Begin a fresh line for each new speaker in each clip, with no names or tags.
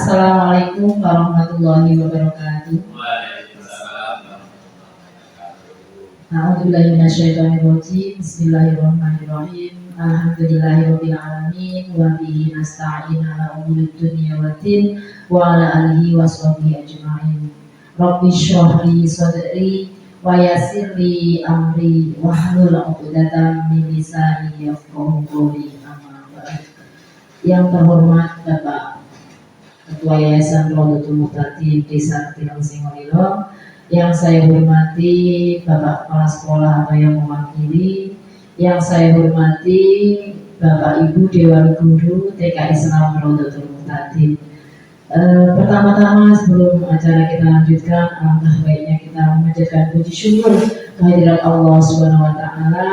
Assalamualaikum warahmatullahi wabarakatuh. A'udzubillahi minasyaitonirrajim. Bismillahirrahmanirrahim. Alhamdulillahirabbil alamin wa bihi nasta'in ala umurid dunya waddin wa ala alihi washabihi ajma'in. Rabbi shrah li sadri wa yassir li amri wahlul 'uqdatam min lisani yafqahu qawli. Amma ba'd. Yang terhormat Bapak Ketua Yayasan Rawdatul Muhtadin Desa Ketilang Singolilo, yang saya hormati Bapak Kepala Sekolah atau yang mewakili, yang saya hormati Bapak Ibu Dewan Guru TK Islam Rawdatul Muhtadin. Pertama-tama sebelum acara kita lanjutkan, alangkah baiknya kita memanjatkan puji syukur kehadirat Allah Subhanahu wa taala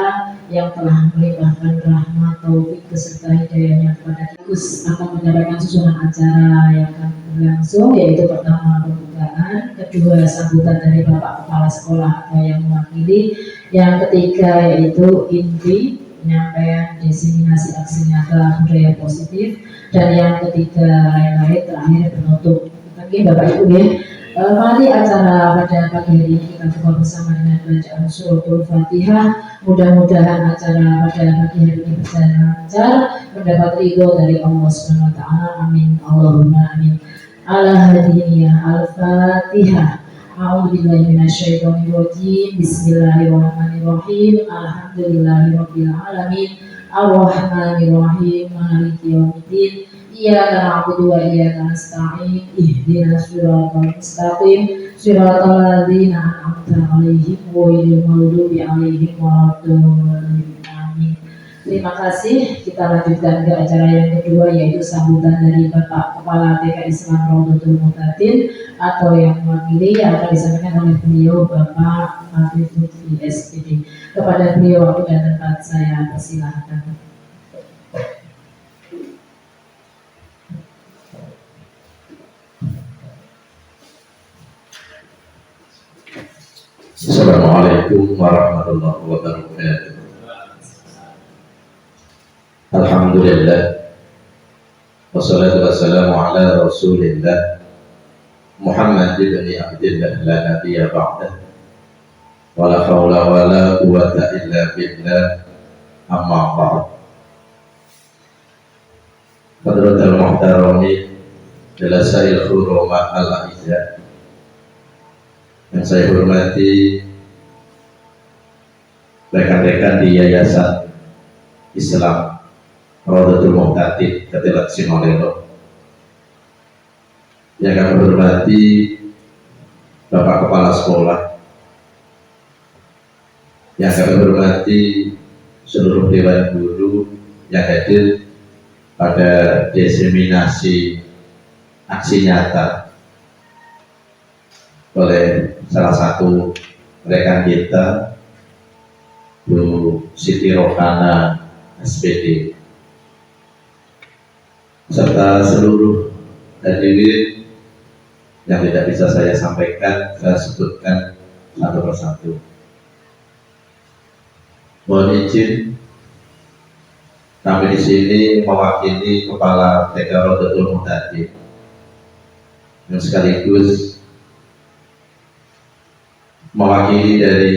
yang telah melimpahkan rahmat, taufik beserta hidayahnya kepada kita. Akan mendapatkan susunan acara yang akan berlangsung, yaitu pertama pembukaan, kedua sambutan dari Bapak Kepala Sekolah atau yang mewakili, yang ketiga yaitu inti penyampaian diseminasi aksi nyata budaya positif, dan yang ketiga lain-lain terakhir penutup. Oke Bapak Ibu ya, mari acara pada pagi hari ini kita buka bersama dengan bacaan suratul Fatihah. Mudah-mudahan acara pada pagi hari ini berjalan lancar, mendapat ridho dari Allah Subhanahu wa taala. Amin Allahumma amin. Ala hadiniyah al-Fatihah. A'udzubillahi minasyaitonirrajim. Bismillahirrahmanirrahim. Alhamdulillahirabbil alamin. Ar-Rahmanirrahim. Maliki yaumiddin. Iyyaka na'budu wa iyyaka nasta'in. Ihdinas siratal mustaqim. Siratal ladzina an'amta 'alaihim ghairil maghdubi 'alaihim waladdallin. Amin. Terima kasih. Kita lanjutkan ke acara yang kedua, yaitu sambutan dari Bapak Kepala TK Islam Rawdatul Muhtadin atau yang mewakili, yang akan disampaikan oleh beliau Bapak Afif Lutfi SPD. Kepada beliau waktu dan tempat saya persilahkan.
Assalamualaikum warahmatullahi wabarakatuh. Alhamdulillah, wassalatu wassalamu ala rasulillah Muhammad ibn Abdillah la nabiyya ba'dah, wa la hawla wa la quwwata illa billah, amma ba'd. Hadratul muhtarami jalasail khuruma al-aizah, yang saya hormati rekan-rekan di Yayasan Islam Rawdatul Muhtadin Ketilang Singolilo, yang kami hormati Bapak Kepala Sekolah, yang kami hormati seluruh Dewan Guru yang hadir pada diseminasi aksi nyata oleh salah satu rekan kita, Bu Siti Rohana SPD, serta seluruh hadirin yang tidak bisa saya sampaikan, saya sebutkan satu persatu. Mohon izin, kami di sini mewakili Kepala TK Rawdatul Muhtadin, yang sekaligus mewakili dari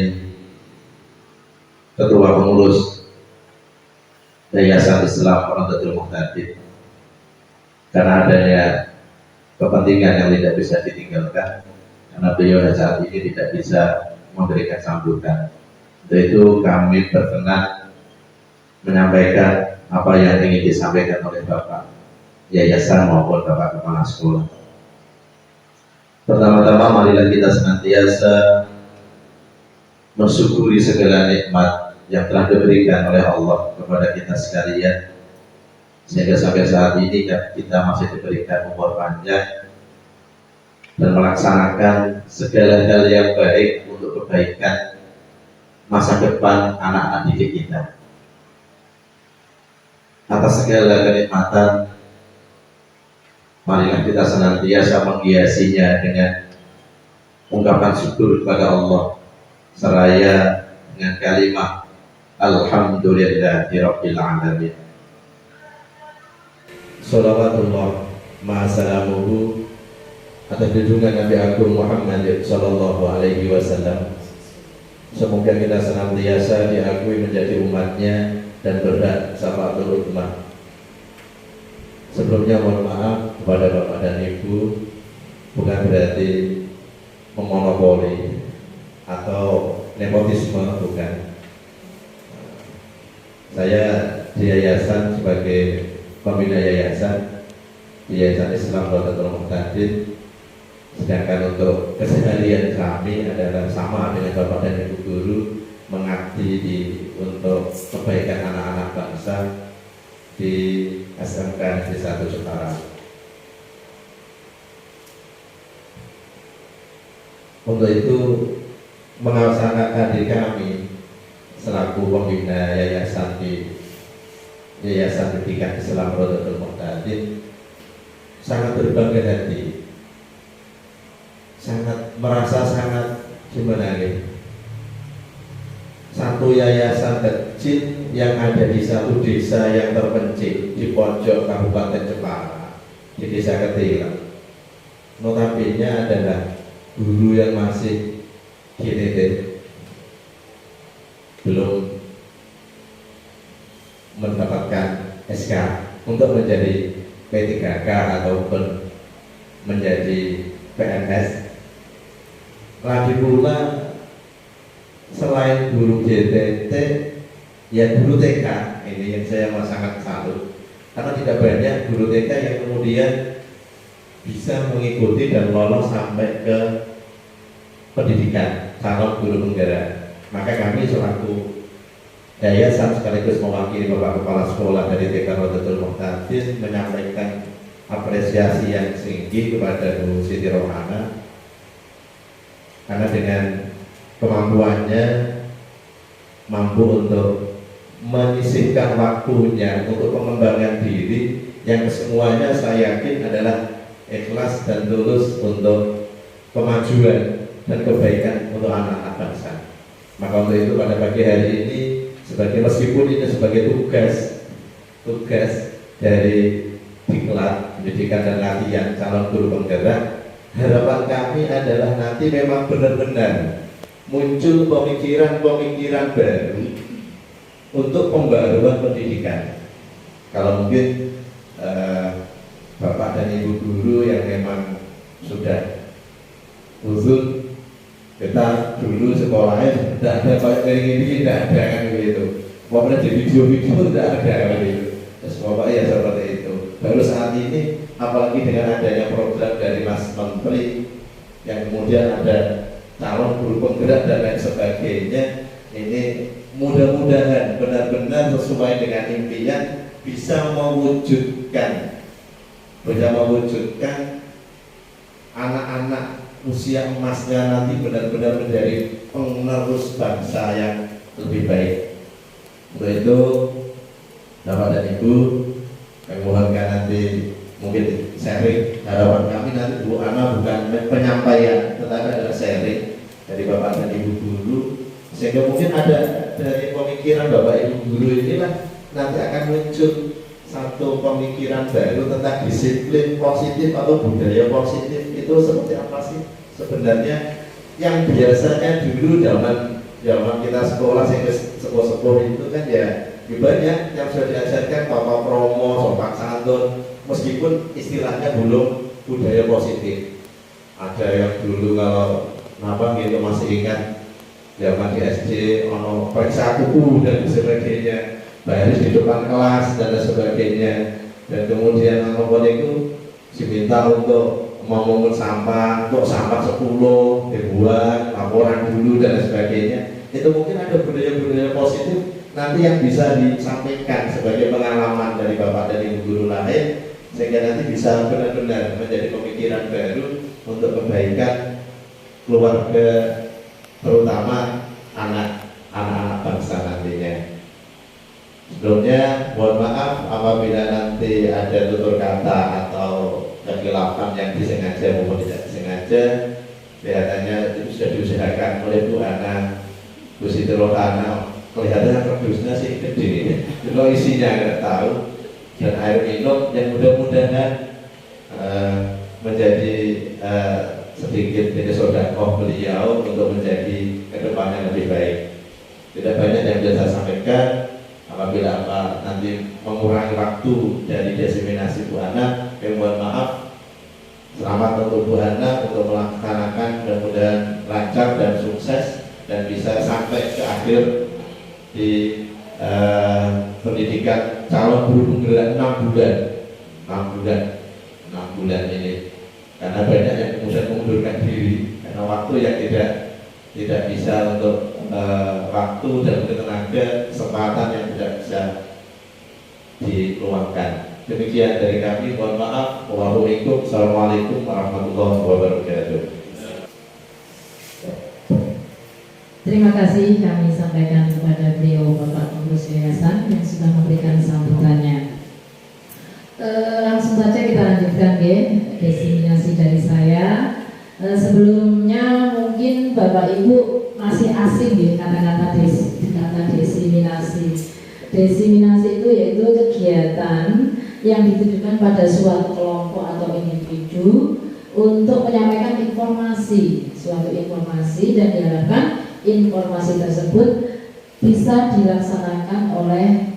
Ketua Pengurus Yayasan Islam Rawdatul Muhtadin, karena adanya kepentingan yang tidak bisa ditinggalkan, karena beliau saat ini tidak bisa memberikan sambutan. Untuk itu kami berkenan menyampaikan apa yang ingin disampaikan oleh Bapak Yayasan maupun Bapak Kepala Sekolah. Pertama-tama marilah kita senantiasa mensyukuri segala nikmat yang telah diberikan oleh Allah kepada kita sekalian, sehingga sampai saat ini kita masih diberikan umur panjang dan melaksanakan segala hal yang baik untuk kebaikan masa depan anak-anak didik kita. Atas segala kenikmatan, marilah kita senantiasa menghiasinya dengan ungkapan syukur kepada Allah, seraya dengan kalimat Alhamdulillahirabbil alamin. Shalawatullah ma'asalamuhu atas junjungan Nabi Agung Muhammad Sallallahu Alaihi Wasallam. Semoga kita senantiasa diakui menjadi umatnya dan berhak syafaatul ummah. Sebelumnya mohon maaf kepada Bapak dan Ibu, bukan berarti memonopoli atau nepotisme, bukan. Saya di yayasan sebagai pembina yayasan, di Yayasan Islam Rodatul Muhtadin, sedangkan untuk keseharian kami adalah sama dengan Bapak dan Ibu guru, mengabdi untuk kebaikan anak-anak bangsa di SMK Negeri 1 Jepara. Untuk itu mengawaskan adik kami selaku pembina yayasan di Yayasan Pendidikan Islam Rodatul Muhtadin sangat berbangga hati, merasa sangat gimana nih, satu yayasan kecil yang ada di satu desa yang terpencil di pojok Kabupaten Jepara, di desa Ketilang. Notabene adalah guru yang masih GTT, belum mendapatkan SK untuk menjadi P3K ataupun menjadi PNS. Lagi pula selain guru GTT, ya guru TK ini yang saya sangat salut, karena tidak banyak guru TK yang kemudian bisa mengikuti dan lolos sampai ke pendidikan calon guru penggerak. Maka kami selaku yayasan sekaligus mewakili Bapak Kepala Sekolah dari TK Rodatul Muhtadin menyampaikan apresiasi yang tinggi kepada Bu Siti Rohana, karena dengan kemampuannya mampu untuk menyisihkan waktunya untuk pengembangan diri yang semuanya saya yakin adalah ikhlas dan tulus untuk kemajuan dan kebaikan untuk anak-anak bangsa. Maka untuk itu pada pagi hari ini, meskipun ini sebagai tugas dari Diklat Pendidikan dan Latihan Calon Guru Penggerak, harapan kami adalah nanti memang benar-benar muncul pemikiran-pemikiran baru untuk pembaruan pendidikan. Kalau mungkin Bapak dan Ibu guru yang memang sudah uzur, kita dulu sekolahnya tidak ada kayak gini, tidak ada kan begitu. Pokoknya di video-video tidak ada begitu. Terus Bapak ya seperti itu. Baru saat ini, apalagi dengan adanya program dari Mas Menteri yang kemudian ada calon guru penggerak dan lain sebagainya, ini mudah-mudahan benar-benar sesuai dengan impian bisa mewujudkan anak-anak usia emasnya nanti benar-benar menjadi penerus bangsa yang lebih baik. Untuk itu Bapak dan Ibu, kami mohonkan nanti mungkin sharing. Harapan kami nanti Bu Ana bukan penyampaian, tetapi adalah sharing dari Bapak dan Ibu guru, sehingga mungkin ada dari pemikiran Bapak Ibu guru inilah nanti akan muncul satu pemikiran baru tentang disiplin positif atau budaya positif. Itu seperti apa sih sebenarnya yang biasanya dulu zaman kita sekolah sehingga sepuh-sepuh itu kan ya banyak yang sudah diajarkan tata kromo, sopan santun, meskipun istilahnya belum budaya positif. Ada yang dulu kalau gitu masih ingat zaman di SD ono periksa kuku dan sebagainya, baris di depan kelas dan sebagainya, dan kemudian apa itu diminta untuk mau memungut sampah, untuk sampah 10 dibuang, laporan dulu dan sebagainya. Itu mungkin ada budaya-budaya positif nanti yang bisa disampaikan sebagai pengalaman dari Bapak dan Ibu guru lain, sehingga nanti bisa benar-benar menjadi pemikiran baru untuk kebaikan keluarga, terutama anak-anak bangsa nantinya. Sebelumnya mohon maaf apabila nanti ada tutur kata atau kekhilafan yang disengaja maupun tidak disengaja. Kelihatannya itu sudah diusahakan oleh Bu Ana, Bu Siti Rohana. Kelihatannya kerdusnya sih gede, kalau isinya nggak tahu, dan air minum yang mudah-mudahan menjadi sedikit ini sodakoh beliau untuk menjadi kedepannya lebih baik. Tidak banyak yang bisa saya sampaikan. Apabila nanti mengurangi waktu dari diseminasi Bu Hana, mohon maaf. Selamat untuk Bu Hana untuk melaksanakan, mudah-mudahan lancar dan sukses dan bisa sampai ke akhir di pendidikan calon guru penggerak 6 bulan ini, karena banyak yang kemudian mengundurkan diri karena waktu yang tidak bisa untuk waktu dan tenaga, kesempatan yang tidak bisa diluangkan. Demikian dari kami, mohon maaf. Wassalamualaikum warahmatullahi wabarakatuh.
Terima kasih kami sampaikan kepada beliau Bapak Pengurus Yayasan yang sudah memberikan sambutannya. Langsung saja kita lanjutkan diseminasi dari saya. Sebelumnya mungkin Bapak Ibu masih asing kata-kata diseminasi. Diseminasi itu yaitu kegiatan yang ditujukan pada suatu kelompok atau individu untuk menyampaikan suatu informasi dan diharapkan informasi tersebut bisa dilaksanakan oleh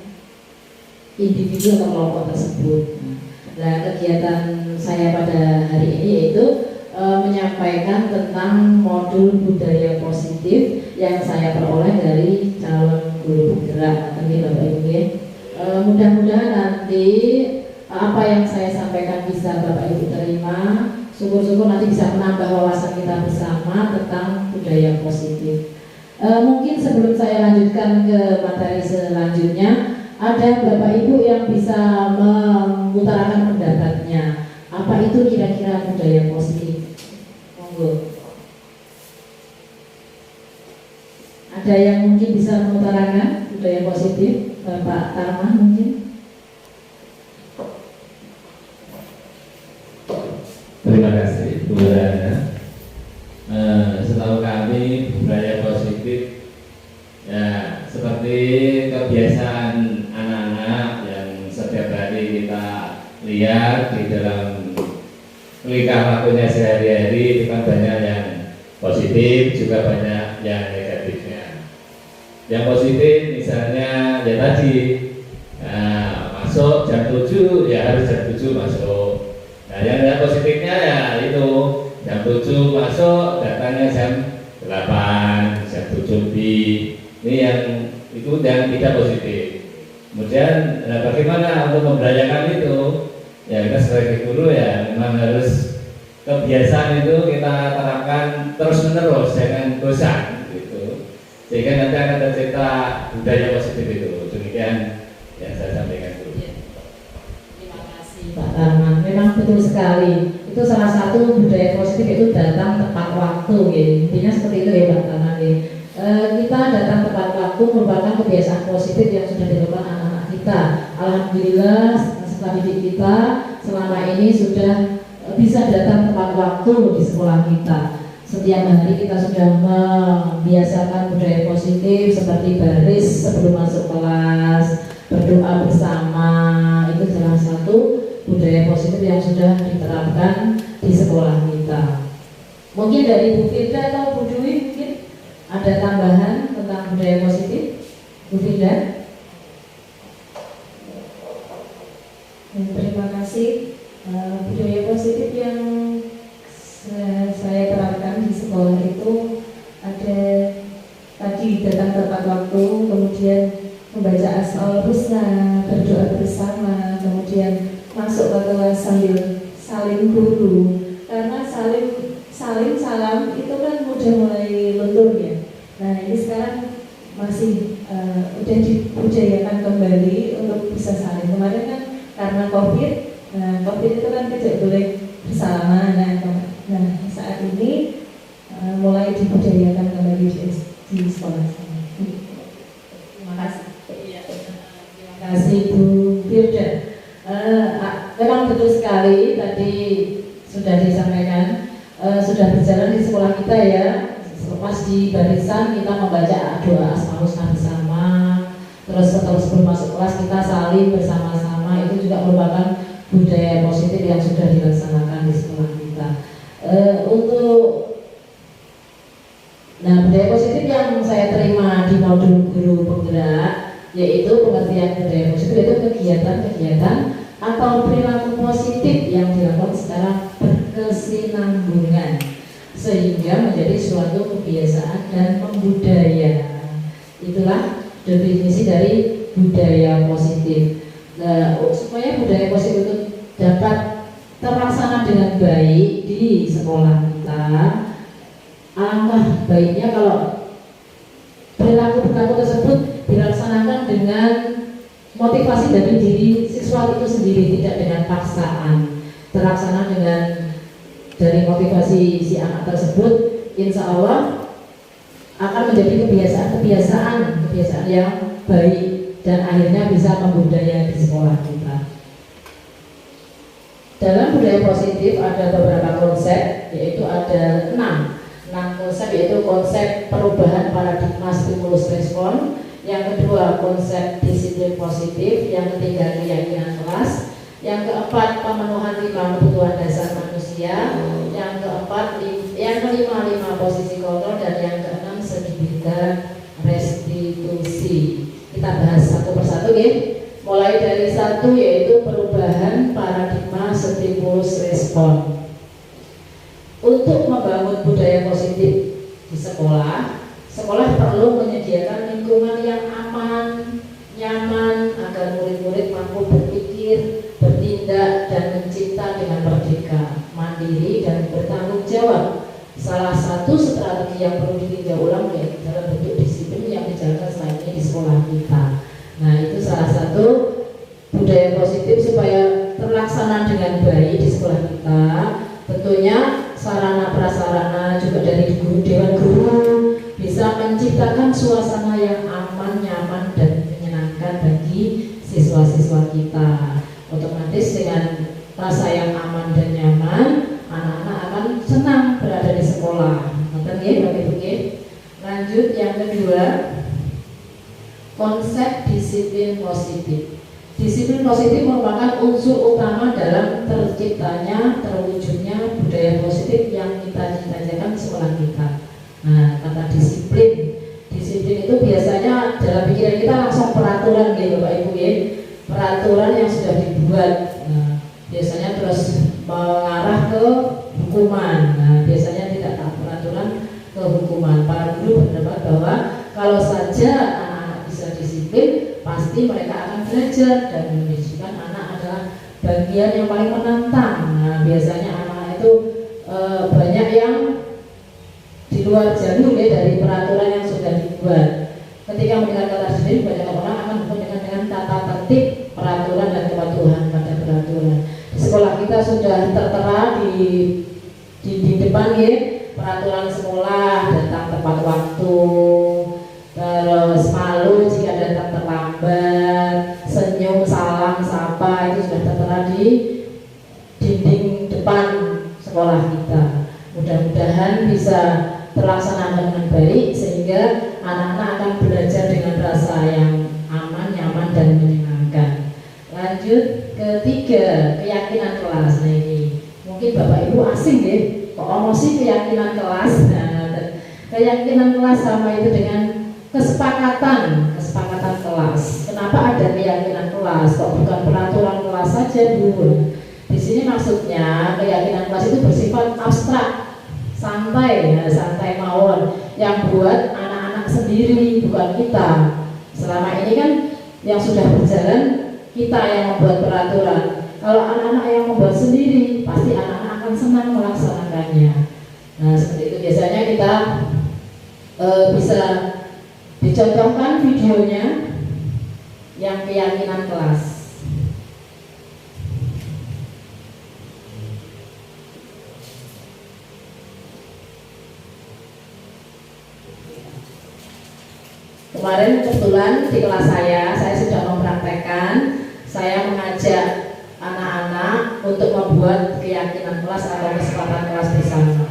individu atau kelompok tersebut. Nah, kegiatan saya pada hari ini yaitu menyampaikan tentang modul budaya positif yang saya peroleh dari calon guru penggerak. Bapak Ibu mudah-mudahan nanti apa yang saya sampaikan bisa Bapak Ibu terima. Syukur-syukur nanti bisa menambah wawasan kita bersama tentang budaya positif. Mungkin sebelum saya lanjutkan ke materi selanjutnya, ada Bapak Ibu yang bisa mengutarakan pendapatnya. Apa itu kira-kira budaya positif? Monggo. Ada yang mungkin bisa mengutarakan budaya positif? Bapak Tarma mungkin?
Terima kasih Bu Hana. Setahu kami budaya positif ya seperti kebiasaan anak-anak yang setiap hari kita lihat di dalam tingkah lakunya sehari-hari, itu kan banyak yang positif juga banyak yang negatifnya. Yang positif misalnya ya tadi masuk jam 7 ya harus jam 7 masuk. Nah yang positifnya ya itu jam 7 masuk, datangnya jam 8, jam 7 lebih. Ini yang itu yang tidak positif. Kemudian bagaimana untuk memberdayakan itu? Ya kita sebagai guru ya memang harus kebiasaan itu kita terapkan terus menerus, jangan bosan gitu. Sehingga nanti akan tercipta budaya positif itu. Demikian yang saya sampaikan dulu.
Terima kasih Pak Tarman. Memang betul sekali. Itu salah satu budaya positif itu datang tepat waktu, intinya seperti itu ya Pak Tarman. Kita datang tepat waktu merupakan kebiasaan positif yang sudah dilakukan anak-anak kita. Alhamdulillah setelah didik kita selama ini sudah bisa datang tepat waktu di sekolah kita. Setiap hari kita sudah membiasakan budaya positif seperti baris sebelum masuk kelas, berdoa bersama. Itu salah satu budaya positif yang sudah diterapkan di sekolah kita. Mungkin dari Bu Firda atau Bu Dwi mungkin ada tambahan tentang budaya positif? Bu Firda?
Terima kasih. Budaya positif yang saya terapkan di sekolah itu ada tadi datang tepat waktu, kemudian membaca asmaul husna, berdoa bersama, kemudian masuk ke kelas sambil saling guru. Karena saling salam itu kan udah mulai luntur ya. Nah ini sekarang masih udah dibudayakan kembali untuk bisa saling. Kemarin kan karena COVID itu kan tidak boleh bersalaman. Nah saat ini mulai dibudayakan kembali di sekolah saya. Terima kasih.
Terima kasih Bu Firda. Memang betul sekali tadi sudah disampaikan, sudah berjalan di sekolah kita ya. Pas di barisan kita membaca doa asmaul husna bersama. Terus setelah sebelum masuk kelas kita saling bersama-sama. Itu juga merupakan budaya positif yang sudah dilaksanakan di sekolah kita. Budaya positif yang saya terima di modul guru penggerak, yaitu pengertian budaya positif itu kegiatan-kegiatan atau perilaku positif yang dilakukan secara berkesinambungan sehingga menjadi suatu kebiasaan dan membudaya. Itulah definisi dari budaya positif. Supaya budaya positif itu dapat terlaksana dengan baik di sekolah kita, alangkah baiknya kalau perilaku tersebut dilaksanakan dengan motivasi dari diri siswa itu sendiri, tidak dengan paksaan. Terlaksana dengan dari motivasi si anak tersebut, insya Allah akan menjadi kebiasaan yang baik dan akhirnya bisa membudaya di sekolah kita. Dalam budaya positif ada beberapa konsep, yaitu ada 6 konsep, yaitu konsep perubahan paradigma stimulus respon, yang kedua konsep disiplin positif, yang ketiga keyakinan kelas, yang keempat pemenuhan 5 kebutuhan dasar manusia, yang kelima 5 posisi kontrol, dan yang keenam segitiga restitusi. Kita bahas satu persatu ya. Mulai dari 1 yaitu perubahan paradigma stimulus respon. Untuk membangun budaya positif di sekolah perlu menyediakan lingkungan yang aman, nyaman agar murid-murid mampu berpikir, bertindak, dan mencipta dengan merdeka, mandiri, dan bertanggung jawab. Salah satu strategi yang perlu ditinjau ulang yaitu dalam bentuk disiplin yang dijalankan selama ini di sekolah kita. Nah, itu salah satu budaya positif supaya terlaksana dengan baik di sekolah kita. Tentunya sarana prasarana juga dari dewan guru bisa menciptakan suasana yang aman, nyaman, dan menyenangkan bagi siswa-siswa kita. Otomatis dengan rasa yang aman dan nyaman, anak-anak akan senang berada di sekolah. Lanjut yang kedua, konsep disiplin positif. Disiplin positif merupakan unsur utama dalam terwujudnya budaya positif yang kita cita-citakan di sekolah kita. Nah, kata disiplin itu biasanya dalam pikiran kita langsung peraturan gitu Bapak Ibu ya. Peraturan yang sudah dibuat, biasanya terus mengarah ke hukuman. Nah, biasanya tidak taat peraturan ke hukuman. Para guru berpendapat bahwa kalau saja anak-anak bisa disiplin, pasti mereka akan belajar dan menunjukkan anak adalah bagian yang paling menantang. Nah, biasanya anak itu banyak yang di luar jalur ya dari peraturan yang sudah dibuat. Ketika mendengar kata disiplin, banyak orang akan menghubungkan dengan tata tertib, peraturan, dan kepatuhan pada peraturan. Di sekolah kita sudah tertera di depan ya, peraturan sekolah, datang tepat waktu, terus malu jika datang terlambat, senyum, salam, sapa, itu sudah tertera di dinding depan sekolah kita. Mudah-mudahan bisa terlaksana dengan baik sehingga anak-anak akan belajar dengan rasa yang aman, nyaman, dan menyenangkan. Lanjut ketiga, keyakinan kelas. Nah, ini mungkin Bapak Ibu asing deh, kok emosi keyakinan kelas. Nah, keyakinan kelas sama itu dengan kesepakatan kelas. Kenapa ada keyakinan kelas? Kok bukan peraturan kelas saja dulu? Di sini maksudnya keyakinan kelas itu bersifat abstrak, santai mawon, yang buat anak-anak sendiri, bukan kita. Selama ini kan yang sudah berjalan kita yang membuat peraturan. Kalau anak-anak yang membuat sendiri, pasti anak-anak akan senang melaksanakannya. Nah, seperti itu biasanya kita bisa dicontohkan videonya yang keyakinan kelas. Kemarin kebetulan di kelas saya sudah mempraktekkan, saya mengajak anak-anak untuk membuat keyakinan kelas atau kesepakatan kelas bersama.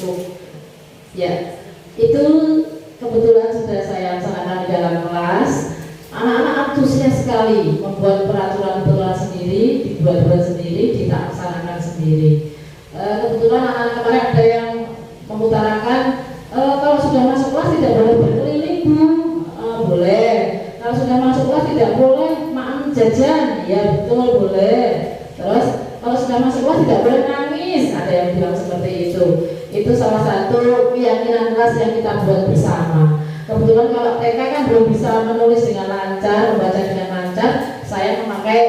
cukup. Ya, itu kebetulan sudah saya laksanakan di dalam kelas. Anak-anak antusias sekali membuat peraturan sendiri, dibuat sendiri, dilaksanakan sendiri. Kebetulan anak-anak kemarin ada yang mengutarakan kalau sudah masuk kelas tidak boleh berkeliling Bu. Boleh. Kalau sudah masuk kelas tidak boleh makan jajan. Ya betul, boleh. Terus kalau sudah masuk kelas tidak boleh nangis. Ada yang bilang seperti itu. Itu salah satu keyakinan kelas yang kita buat bersama. Kebetulan kalau TK kan belum bisa menulis dengan lancar, membaca dengan lancar, saya memakai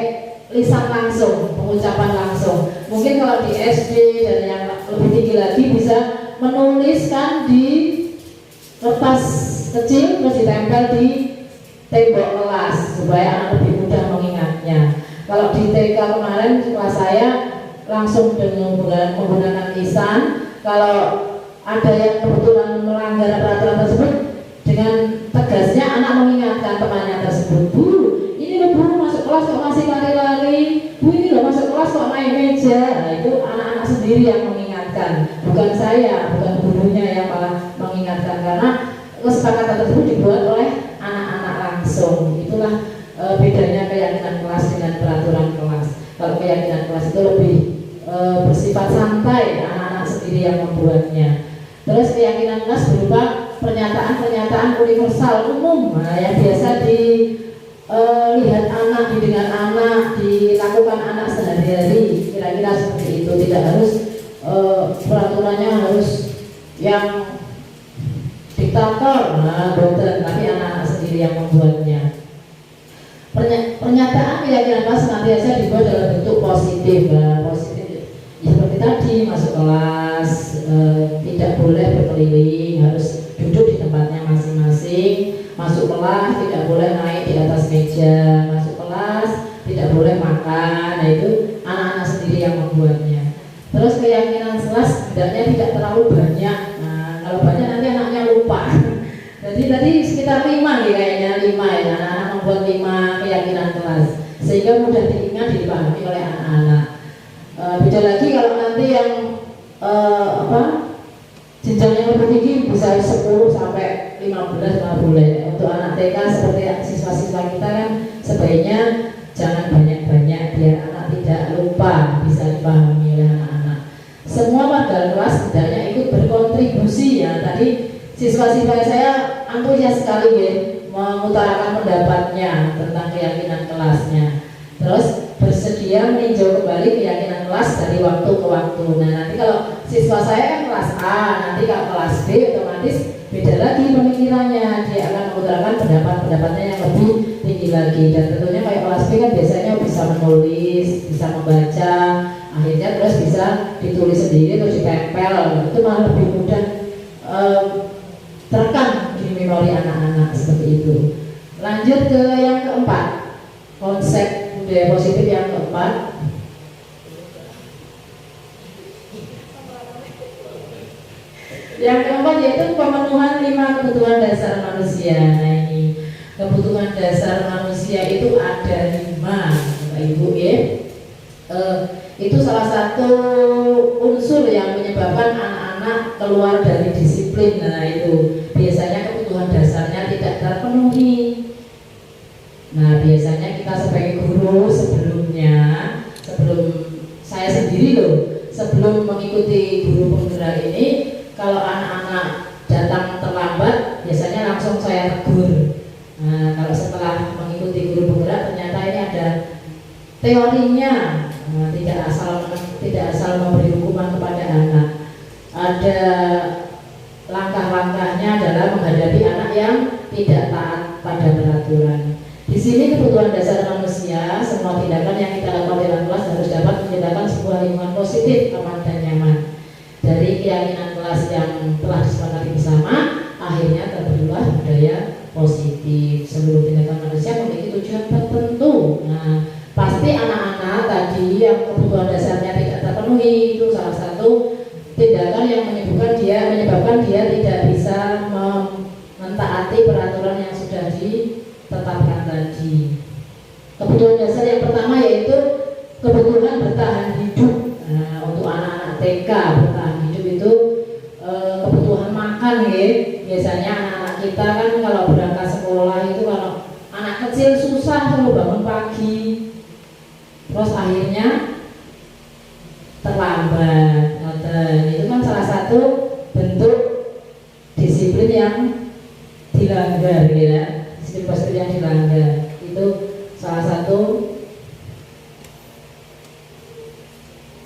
lisan langsung, pengucapan langsung. Mungkin kalau di SD dan yang lebih tinggi lagi bisa menuliskan di kertas kecil terus ditempel di tembok kelas supaya anak lebih mudah mengingatnya. Kalau di TK kemarin kelas saya langsung dengan menggunakan lisan. Kalau ada yang kebetulan melanggar peraturan tersebut, dengan tegasnya anak mengingatkan temannya tersebut, Bu, ini loh Bu, masuk kelas kok masih lari-lari, Bu, ini loh masuk kelas kok main meja. Nah itu anak-anak sendiri yang mengingatkan, bukan saya, bukan gurunya yang malah mengingatkan, karena kesepakatan tersebut dibuat oleh anak-anak langsung. Itulah bedanya keyakinan kelas dengan peraturan kelas. Kalau keyakinan kelas itu lebih bersifat santai, anak-anak sendiri yang membuatnya. Terus keyakinan kelas berupa pernyataan-pernyataan universal umum, yang biasa dilihat anak, didengar anak, dilakukan anak sehari-hari. Kira-kira seperti itu. Tidak harus peraturannya harus yang diktator, boten, tapi anak-anak sendiri yang membuatnya. Pernyataan keyakinan kelas senantiasa dibuat dalam bentuk positif, positif. Ya, seperti tadi masuk kelas tidak boleh berkeliling, harus duduk di tempatnya masing-masing. Masuk kelas tidak boleh naik di atas meja. Masuk kelas tidak boleh makan. Nah itu anak-anak sendiri yang membuatnya. Terus keyakinan kelas hendaknya tidak terlalu banyak. Nah kalau banyak nanti anaknya lupa. Jadi tadi sekitar 5 nih kayaknya, 5 ya. Anak-anak membuat 5 keyakinan kelas sehingga mudah diingat, dipahami oleh anak-anak. Beda lagi kalau nanti yang jenjangnya lebih tinggi bisa 10 sampai 15 nggak boleh. Untuk anak TK seperti siswa-siswa kita kan sebaiknya jangan banyak-banyak biar anak tidak lupa, bisa dipahami oleh anak-anak. Semua warga kelas hendaknya ikut berkontribusi ya. Tadi siswa-siswa saya antusias sekali ya, mengutarakan pendapatnya tentang keyakinan kelasnya. Terus bersedia meninjau kembali keyakinan kelas dari waktu ke waktu. Nah nanti kalau siswa saya kan kelas A, nanti kalau kelas B otomatis beda lagi pemikirannya. Dia akan mengutarakan pendapat-pendapatnya yang lebih tinggi lagi. Dan tentunya kayak kelas B kan biasanya bisa menulis, bisa membaca, akhirnya terus bisa ditulis sendiri atau ditempel. Itu malah lebih mudah terekam di memori anak-anak seperti itu. Lanjut ke yang keempat, konsep budaya positif yang keempat. Yang keempat yaitu pemenuhan 5 kebutuhan dasar manusia. Nah ini kebutuhan dasar manusia itu ada 5, Bapak Ibu ya. Itu salah satu unsur yang menyebabkan anak-anak keluar dari disiplin. Nah itu biasanya kebutuhan dasarnya tidak terpenuhi. Nah biasanya kita sebagai guru sebelum saya sendiri loh, sebelum mengikuti guru penggerak ini, kalau anak-anak datang terlambat biasanya langsung saya tegur. Nah kalau setelah mengikuti guru penggerak ternyata ini ada teorinya, tidak asal memberi hukuman kepada anak. Ada langkah-langkahnya adalah menghadapi anak yang tidak taat pada peraturan. Di sini kebutuhan dasar manusia, semua tindakan yang kita lakukan dalam kelas harus dapat menciptakan sebuah lingkungan positif, aman dan nyaman. Dari keyakinan kelas yang telah disepakati bersama, akhirnya terbentuklah budaya positif. Seluruh tindakan manusia memiliki tujuan tertentu. Nah, pasti anak-anak tadi yang kebutuhan dasarnya tidak terpenuhi itu salah satu tindakan yang menyebabkan dia tidak bisa mentaati peraturan yang sudah ditetapkan tadi. Kebutuhan dasar yang pertama yaitu kebutuhan bertahan hidup. Nah, untuk anak-anak TK bertahan hidup itu kita kan kalau berangkat sekolah itu kalau anak kecil susah kalau bangun pagi, terus akhirnya terlambat. Itu kan salah satu bentuk disiplin yang dilanggar, ya, disiplin positif yang dilanggar. Itu salah satu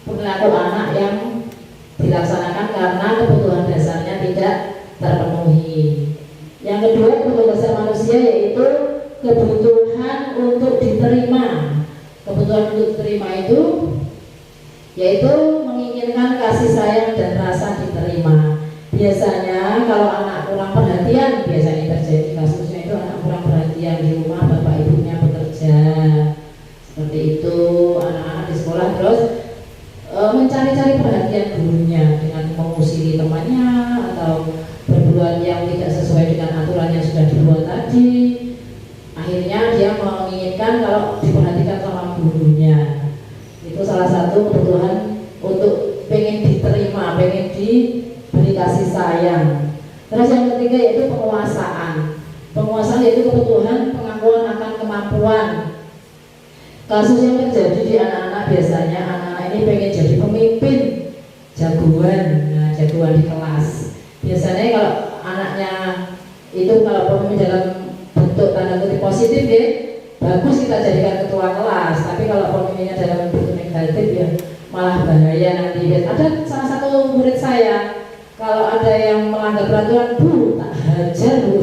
perilaku anak yang dilaksanakan karena kebutuhan dasarnya tidak terpenuhi. Yang kedua, kebutuhan dasar manusia yaitu kebutuhan untuk diterima. Kebutuhan untuk diterima itu yaitu menginginkan kasih sayang dan rasa diterima. Biasanya kalau anak kurang perhatian, biasanya terjadi kasusnya itu anak kurang perhatian di rumah, bapak ibunya bekerja, seperti itu. Anak-anak di sekolah terus mencari-cari perhatian gurunya dengan mengusiri temannya atau berbuat yang tidak sesuai dengan aturan yang sudah dibuat tadi. Akhirnya dia menginginkan kalau diperhatikan sama gurunya. Itu salah satu kebutuhan untuk pengen diterima, pengen diberi kasih sayang. Terus yang ketiga yaitu penguasaan. Penguasaan yaitu kebutuhan pengakuan akan kemampuan. Kasus yang terjadi di anak-anak biasanya anak-anak ini pengen jadi pemimpin, jagoan, jagoan di kelas. Biasanya kalau anaknya itu kalau pemimpin dalam bentuk tanda kutip positif ya, bagus kita jadikan ketua kelas. Tapi kalau pemimpinnya dalam bentuk negatif ya malah bahaya nanti. Ada salah satu murid saya, kalau ada yang melanggar peraturan, bu tak hajar bu.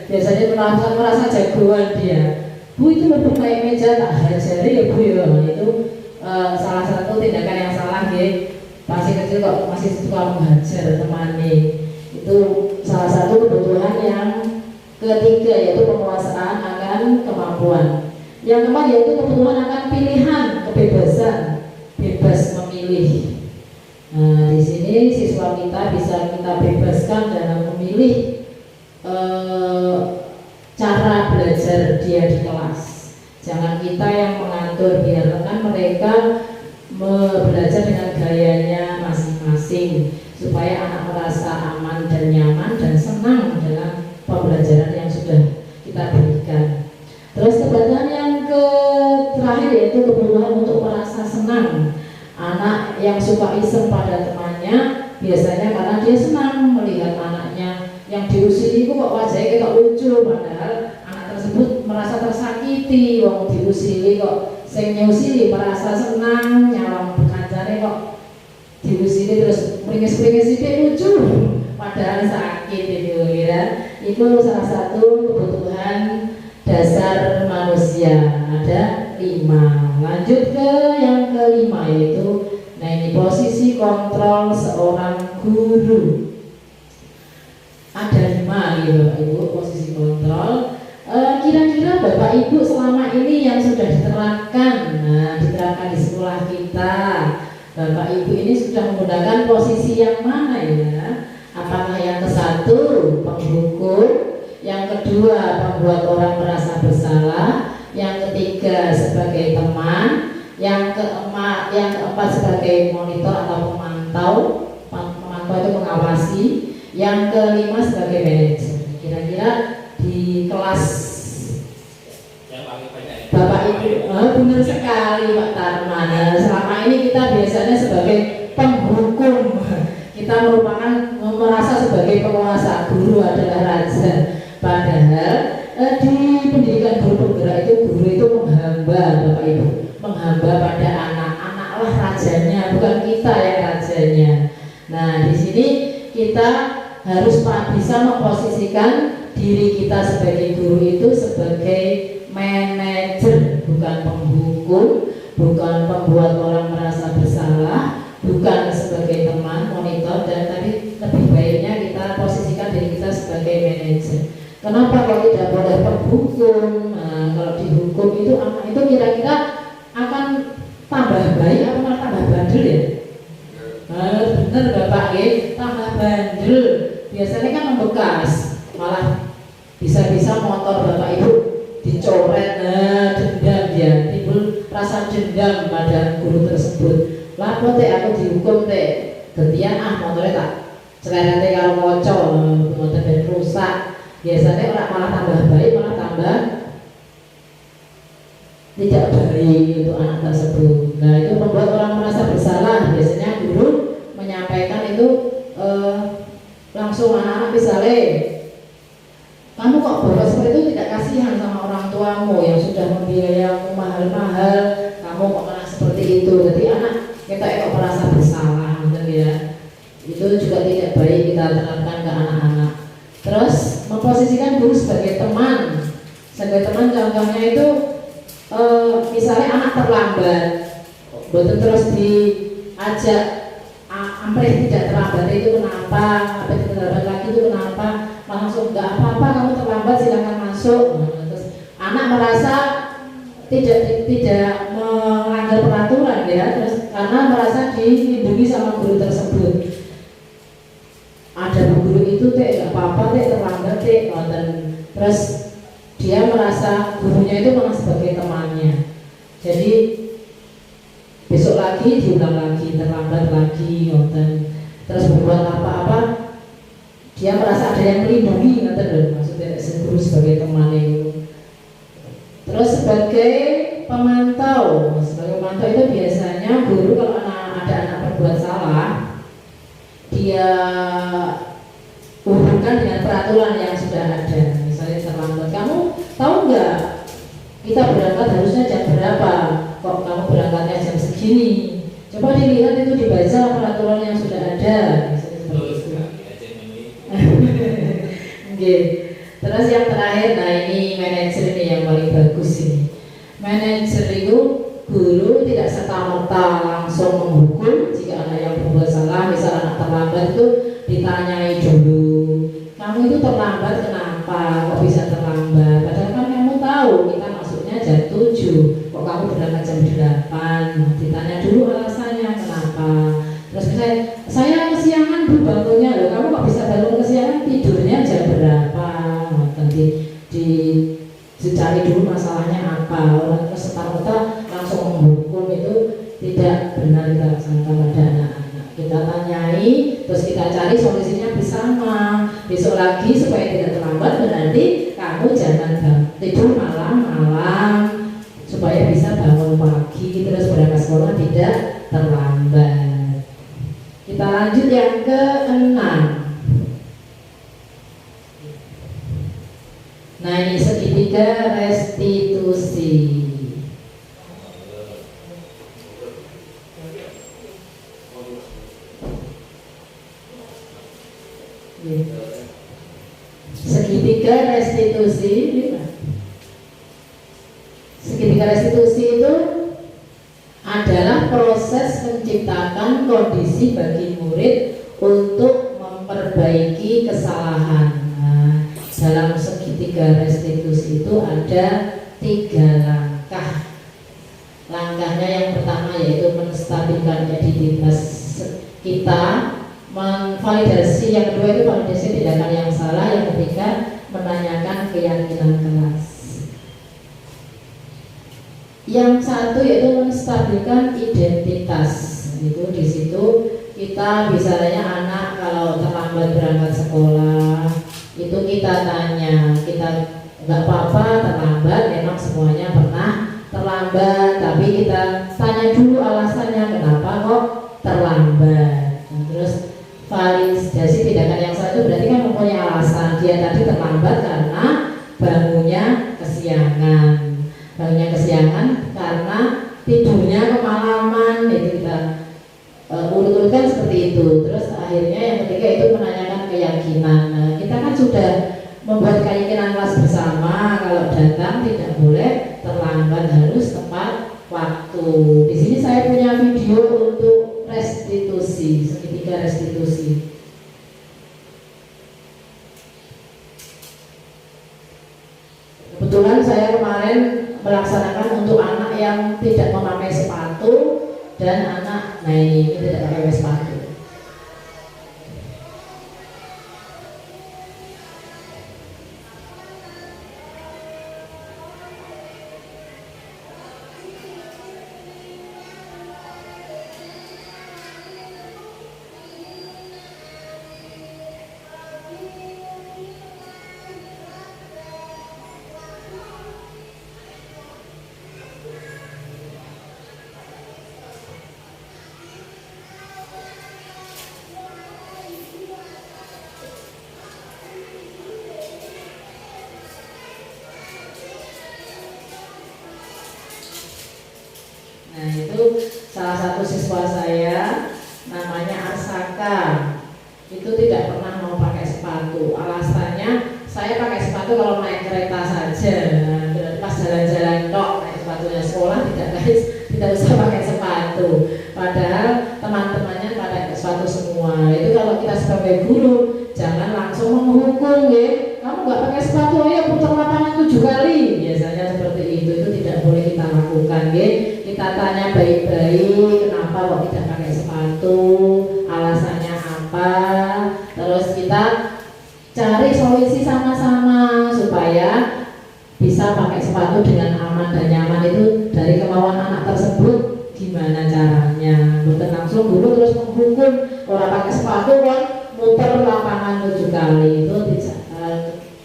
Biasanya merasa jagoan dia. Bu itu lebih naik meja tak hajari ya bu ya. Itu salah satu tindakan yang salah ya. Masih kecil kok masih suka menghajar temani. Itu salah satu kebutuhan yang ketiga yaitu penguasaan akan kemampuan. Yang keempat yaitu kebutuhan akan pilihan, kebebasan, bebas memilih. Nah, di sini siswa kita bisa kita bebaskan dalam memilih cara belajar dia di kelas. Jangan kita yang mengatur, biarkan mereka belajar dengan gayanya masing-masing supaya anak merasa aman dan nyaman dan senang dalam pembelajaran yang sudah kita berikan. Terus kebutuhan yang terakhir yaitu kebutuhan untuk merasa senang. Anak yang suka iseng pada temannya biasanya karena dia senang melihat anaknya yang diusiri kok wajahnya kayak lucu, padahal anak tersebut merasa tersakiti. Wong diusiri kok sing nyusiri merasa senang, nyawang kancane kok diusiri terus meringis-meringis sithik lucu, padahal sakit itu ya. Itu salah satu kebutuhan dasar manusia, ada 5. Lanjut ke yang kelima yaitu, nah ini posisi kontrol seorang guru. Ada 5 gitu Bapak Ibu posisi kontrol. Kira-kira Bapak Ibu selama ini yang sudah diterapkan, diterapkan di sekolah kita, Bapak Ibu ini sudah menggunakan posisi yang mana ya? Apakah yang ke-1 penghukum, yang kedua membuat orang merasa bersalah, yang ketiga sebagai teman, yang keempat sebagai monitor atau pemantau itu mengawasi, yang kelima sebagai manajer. Kira-kira di kelas
yang paling banyak
Bapak Ibu, benar sekali Pak Tarman. Selama ini kita biasanya sebagai penghukum, kita merupakan merasa sebagai penguasa, guru adalah raja. Padahal di pendidikan guru penggerak itu guru itu menghamba Bapak Ibu, menghamba pada anak-anaklah rajanya, bukan kita yang rajanya. Nah di sini kita harus bisa memposisikan diri kita sebagai guru itu sebagai manajer, bukan penghukum, bukan pembuat orang merasa bersalah, bukan sebagai teman, monitor, dan tapi lebih baiknya kita posisikan diri kita sebagai manajer. Kenapa kalau tidak boleh penghukum? Nah, kalau dihukum itu anak itu kira-kira akan tambah baik atau malah tambah bandel ya? Bener Bapak ya, tambah bandel. Biasanya kan membekas, malah bisa-bisa motor Bapak Ibu dicoret, dendam ya, timbul rasa dendam pada guru tersebut. Lah kok teh aku dihukum teh, gantian motornya tak Celerete kalau moco ngoten ben rusak. Biasanya orang malah tambah baik, malah tambah tidak baik untuk anak tersebut. Nah itu membuat orang merasa bersalah. Biasanya guru menyampaikan itu langsung anak-anak misalnya, kamu kok boros seperti itu, tidak kasihan sama orang tuamu yang sudah membiayamu mahal-mahal, kamu kok malah seperti itu. Jadi anak kita kok merasa bersalah, gitu ya. Itu juga tidak baik kita terapkan ke anak-anak. Terus memposisikan guru sebagai teman. Sebagai teman contohnya itu misalnya anak terlambat, betul terus diajak amplih tidak terlambat itu kenapa, apa terlambat lagi itu kenapa, langsung nggak apa-apa kamu terlambat silakan masuk. Terus anak merasa tidak melanggar peraturan ya, terus karena merasa dilindungi sama guru tersebut. Ada guru itu nggak apa-apa terlambat dan terus dia merasa gurunya itu malah sebagai temannya. Jadi besok lagi diulang lagi, terlambat lagi, terus berbuat apa-apa dia merasa ada yang melindungi, maksudnya guru sebagai teman itu. Terus sebagai pemantau itu biasanya guru kalau ada anak berbuat salah, dia hubungkan dengan peraturan yang sudah ada. Misalnya terlambat, kamu tahu nggak kita berangkat harusnya jam berapa, kok kamu berangkatnya jam segini, coba dilihat itu dibaca peraturan yang sudah ada. Okay. Terus yang terakhir, nah ini manajer ini yang paling bagus ini. Manajer itu guru tidak serta-merta langsung menghukum jika anak yang berbuat salah. Misal anak terlambat itu ditanyai dulu, kamu itu terlambat kenapa, kok bisa terlambat, padahal kan kamu tahu kita masuknya jam 7, kok kamu berangkat jam 8, ditanya dulu alasannya kenapa. Terus misalnya, saya kesiangan bu bangunnya, loh kamu kok bisa bangun kesiangan, tidurnya jam berapa, nanti dicari dulu masalahnya apa. Orang serta-merta langsung menghukum itu tidak benar kita laksanakan pada anak-anak. Kita tanyai, terus kita cari solusinya bersama. Besok lagi supaya tidak terlambat, berarti kamu jangan tidur malam-malam supaya bisa bangun pagi, terus berangkat sekolah tidak terlambat. Kita lanjut yang ke-6. Nah ini segitiga restitusi. Segitiga restitusi. Segitiga restitusi itu adalah proses menciptakan kondisi bagi murid untuk memperbaiki kesalahan. Nah, dalam segitiga restitusi itu ada 3 langkah. Langkahnya yang pertama yaitu menstabilkan identitas kita, memvalidasi. Yang kedua itu validasi tindakan yang salah. Yang ketiga menanyakan keyakinan kelas. Yang satu yaitu menstabilkan identitas. Itu di situ kita misalnya anak kalau terlambat berangkat sekolah, itu kita tanya, kita nggak apa-apa terlambat, memang semuanya pernah terlambat, tapi kita tanya dulu alasannya kenapa kok terlambat. Nah, terus validasi tindakan yang satu berarti kan mempunyai alasan, dia tadi terlambat karena bangunnya kesiangan. Bangunnya kesiangan karena tidurnya kemalaman, itu kita urut-urutkan seperti itu. Terus akhirnya yang ketiga itu menanyakan keyakinan. Nah, kita kan sudah membuat keyakinan kelas bersama kalau datang tidak boleh terlambat, harus tepat waktu. Di sini saya punya video untuk restitusi, segitiga restitusi. Kebetulan saya kemarin melaksanakan untuk anak yang tidak memakai sepatu dan anak, nah ini tidak pakai sepatu. Nah itu salah satu siswa saya namanya Arsaka, itu tidak pernah mau pakai sepatu. Alasannya saya pakai sepatu kalau naik kereta saja, berarti pas jalan-jalan tok naik sepatunya sekolah tidak usah pakai sepatu. Padahal teman-temannya pakai sepatu semua. Itu kalau kita sebagai guru jangan langsung menghukum ya. Kamu nggak pakai sepatu, ayo putar lapangan 7 kali. Biasanya seperti itu tidak boleh kita lakukan ya. Kita tanya baik-baik, kenapa kok tidak pakai sepatu, alasannya apa, terus kita cari solusi sama-sama supaya bisa pakai sepatu dengan aman dan nyaman. Itu dari kemauan anak tersebut, gimana caranya. Bukan langsung guru terus menghukum orang pakai sepatu kan muter lapangan 7 kali, itu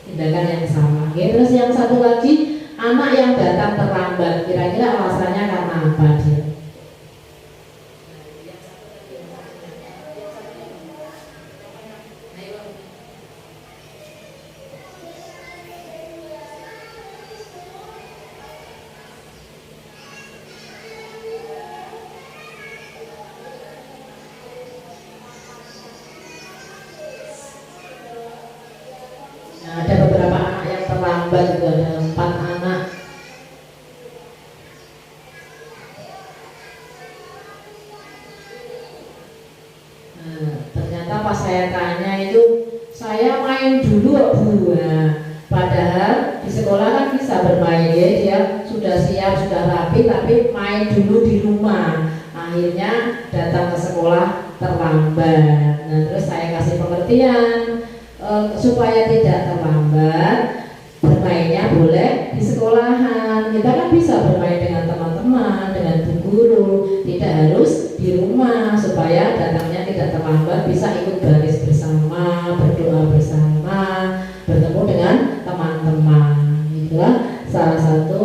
tindakan yang salah. Oke, terus yang satu lagi, anak yang datang terlambat, kira-kira alasannya karena apa dia? Nah, ada beberapa anak yang terlambat juga, ada 4 anak. Nah, ternyata pas saya tanya itu, saya main dulu Bu. Nah, padahal di sekolah kan bisa bermain ya, dia sudah siap, sudah rapi, tapi main dulu di rumah. Akhirnya datang ke sekolah terlambat. Nah, terus saya kasih pengertian supaya tidak terlambat, bermainnya boleh di sekolahan. Kita kan bisa bermain dengan teman-teman, dengan bu guru, tidak harus di rumah, supaya datangnya tidak terlambat, bisa ikut baris bersama, berdoa bersama, bertemu dengan teman-teman. Itulah salah satu.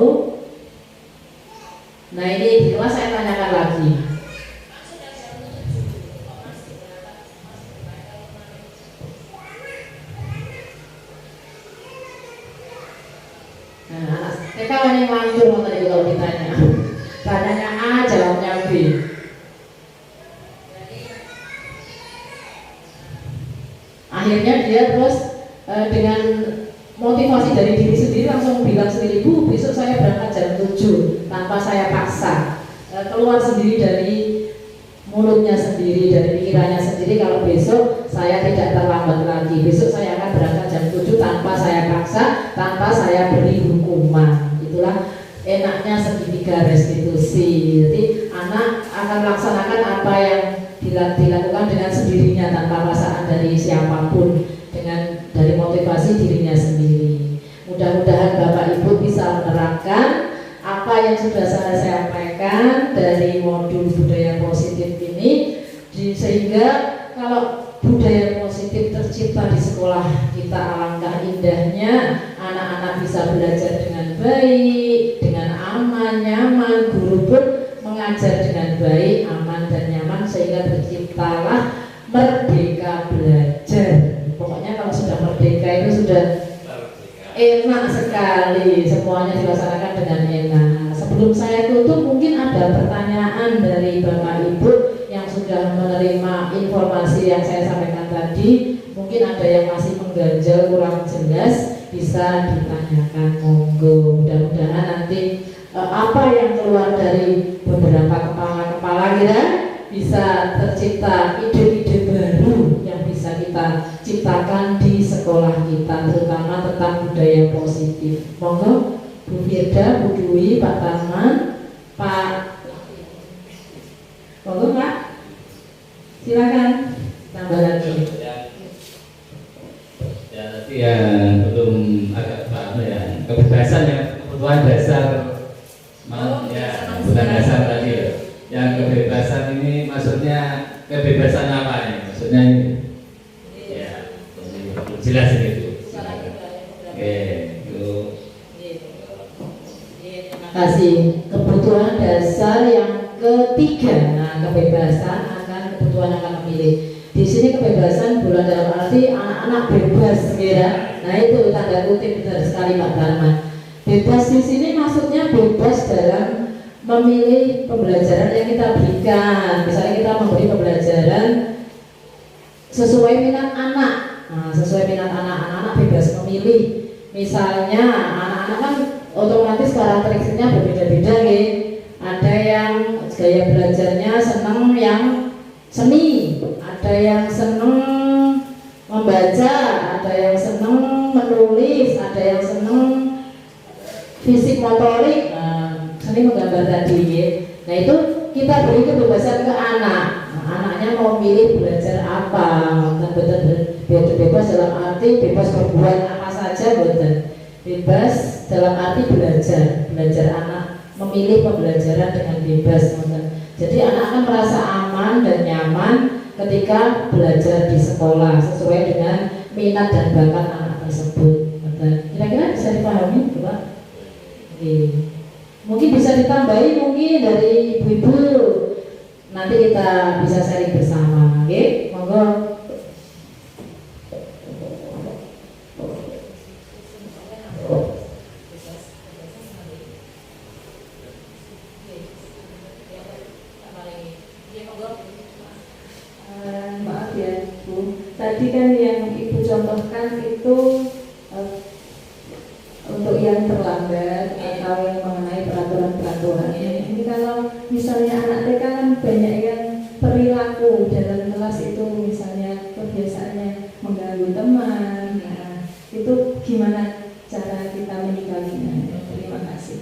Nah ini di kelas saya tanyakan lagi. Nah, TK hanya mantul tadi kalau ditanya. Tanyanya A, jawabnya B. Akhirnya dia terus dengan motivasi dari diri sendiri langsung bilang sendiri, Bu, besok saya berangkat jam 7 tanpa saya paksa. Keluar sendiri dari mulutnya sendiri, dari pikirannya sendiri, kalau besok saya tidak terlambat lagi, besok saya akan berangkat jam 7 tanpa saya paksa, tanpa saya beri hukuman. Itulah enaknya segitiga restitusi. Jadi anak akan melaksanakan apa yang dilakukan dengan sendirinya tanpa paksaan dari siapapun, dengan dari motivasi dirinya sendiri. Mudah-mudahan Bapak Ibu bisa menerapkan apa yang sudah saya sampaikan dari modul budaya positif ini, sehingga kalau budaya positif tercipta di sekolah kita, alangkah indahnya anak-anak bisa belajar dengan baik, dengan aman, nyaman, guru pun mengajar dengan baik, aman dan nyaman, sehingga terciptalah merdeka belajar. Pokoknya kalau sudah merdeka itu sudah enak sekali, semuanya dilaksanakan dengan enak. Sebelum saya tutup, mungkin ada pertanyaan dari Bapak Ibu yang sudah menerima informasi yang saya sampaikan tadi. Mungkin ada yang masih mengganjal, kurang jelas, bisa ditanyakan, monggo. Mudah-mudahan nanti apa yang keluar dari beberapa kepala-kepala kita bisa tercipta ide-ide baru yang bisa kita ciptakan di sekolah kita, terutama tentang budaya positif. Monggo Bu Firda, Bu Dwi, Pak Tarman, Pak, monggo Pak, silakan tambah lagi.
Ya tadi yang belum agak paham ya, kebebasan ya, kebutuhan dasar, ya kebutuhan dasar tadi ya. Yang kebebasan ini maksudnya kebebasan apa ya? Maksudnya ini ya jelas itu. Oke, itu.
Terima kasih. Kebutuhan dasar yang ketiga, nah kebebasan akan kebutuhan akan memilih. Di sini kebebasan bukan dalam arti anak-anak bebas, kira. Nah itu tanda kutip, benar sekali Pak Darman. Bebas di sini maksudnya bebas dalam memilih pembelajaran yang kita berikan. Misalnya kita memberi pembelajaran sesuai minat anak. Nah, sesuai minat anak-anak bebas memilih. Misalnya anak-anak kan otomatis karakteristiknya berbeda-beda ya. Ada yang gaya belajarnya senang yang seni, ada yang senang membaca, ada yang senang menulis, ada yang senang fisik motorik, seni menggambar tadi ya. Nah itu kita beri kebebasan ke anak. Anaknya mau milih belajar apa, betul bebas dalam arti bebas berbuat apa saja, betul bebas dalam arti belajar anak memilih pembelajaran dengan bebas, betul. Jadi anak akan merasa aman dan nyaman ketika belajar di sekolah sesuai dengan minat dan bakat anak tersebut, betul. Kira-kira bisa dipahami, Pak? Oke. Mungkin bisa ditambahi mungkin dari ibu-ibu. Nanti kita bisa sharing bersama, oke? Monggo.
Maaf ya Bu, tadi kan yang Ibu contohkan itu untuk yang terlambat atau yang mengenai peraturan-peraturannya. Ini kalau misalnya anak TK kan banyak yang perilaku dalam kelas itu, misalnya kebiasaannya mengganggu teman. Nah, itu gimana cara kita menyikapinya? Terima kasih.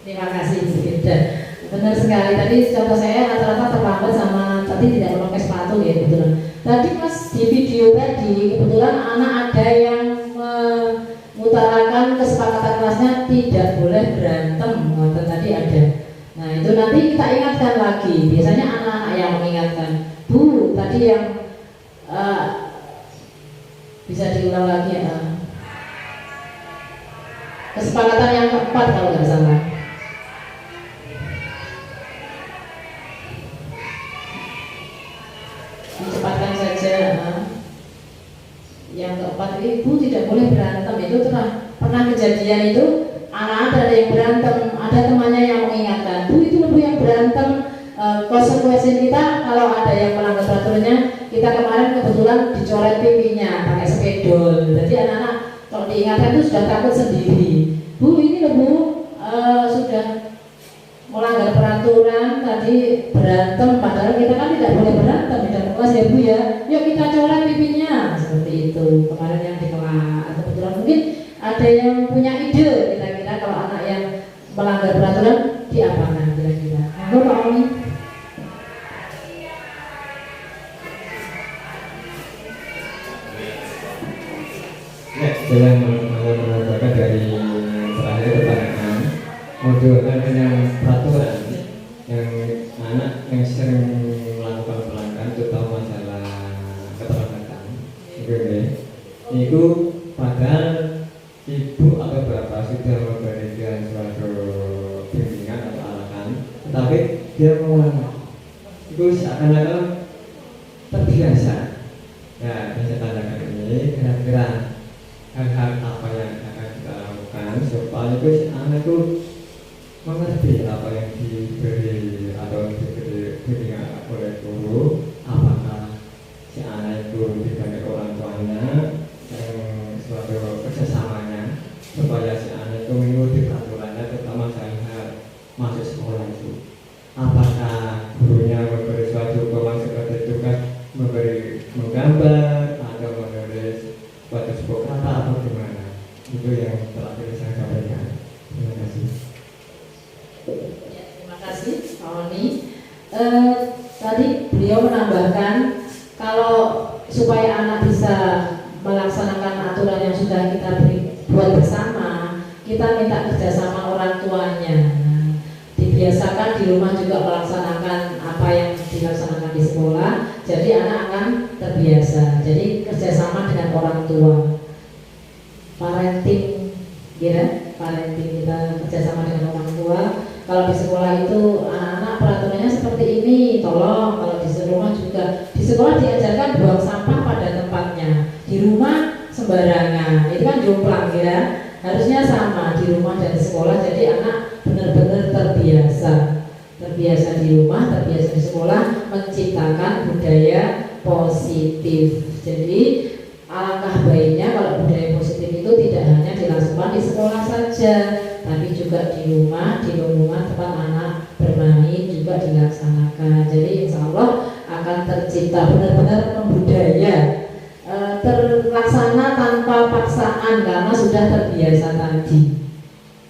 Terima kasih Bu Firda. Benar sekali, tadi contoh saya rata-rata terlambat sama tadi tidak memakai sepatu ya, kebetulan. Tadi pas di video tadi kebetulan anak ada yang mengutarakan kesepakatan kelasnya tidak boleh berantem, tadi ada. Nah itu nanti kita ingatkan lagi, biasanya anak-anak yang mengingatkan, Bu tadi yang bisa diulang lagi ya. Kesepakatan yang keempat kalau nggak salah. Dicepatkan saja. Yang keempat, Ibu tidak boleh berantem. Itu pernah kejadian itu anak ada yang berantem, ada temannya yang mengingatkan, Bu itu Ibu yang berantem. Konsekuensi kita kalau ada yang melanggar peraturannya, kita kemarin kebetulan dicoret pipinya pakai spidol. Jadi anak-anak kalau diingatkan itu sudah takut sendiri. Bu ini loh Bu sudah melanggar peraturan tadi berantem, padahal kita kan tidak boleh berantem di dalam kelas ya Bu ya. Yuk kita coret pipinya seperti itu kemarin yang di kelas. Kebetulan mungkin ada yang punya ide kira-kira kalau anak yang melanggar peraturan diapakan kira-kira. Monggo Pak Oni.
Ya, saya menambahkan dari terakhir pertanyaan modul yang peraturan yang anak yang sering melakukan pelanggaran terutama masalah keterlambatan itu padahal ibu atau bapak sudah memberikan suatu bimbingan atau arahan, tetapi dia mengulangi itu seakan-akan terbiasa. Nah, yang saya tanyakan ini kira-kira hal-hal apa yang akan kita lakukan supaya si anak itu mengerti apa yang diberi atau diberi bimbingan oleh guru, apakah si anak itu dibanding orang tuanya yang suatu kerjasamanya supaya si anak itu mengikuti peraturannya, terutama hal masuk sekolah itu. Apakah gurunya memberi suatu komando seperti itu kan memberi menggambar atau menulis suatu sebuah kata atau gimana? Itu yang terakhir saya sampaikan. Terima kasih.
Ya, terima kasih Pak Oni. Tadi beliau menambahkan kalau supaya anak bisa melaksanakan aturan yang sudah kita buat bersama, kita minta kerjasama orang tuanya. Dibiasakan di rumah juga melaksanakan apa yang dilaksanakan di sekolah, jadi anak akan terbiasa. Jadi kerjasama dengan orang tua, parenting, parenting kita kerjasama dengan orang tua. Kalau di sekolah itu anak-anak peraturannya seperti ini, tolong. Kalau di rumah juga, di sekolah diajarkan buang sampah pada tempatnya, di rumah sembarangan, itu kan jomplang ya. harusnya sama di rumah dan di sekolah. Jadi anak benar-benar terbiasa di rumah, terbiasa di sekolah, menciptakan budaya positif. Jadi alangkah baiknya kalau budaya positif itu tidak hanya dilaksanakan di sekolah saja, tapi juga di rumah tempat anak bermain juga dilaksanakan. Jadi insya Allah akan tercipta benar-benar budaya terlaksana tanpa paksaan karena sudah terbiasa tadi.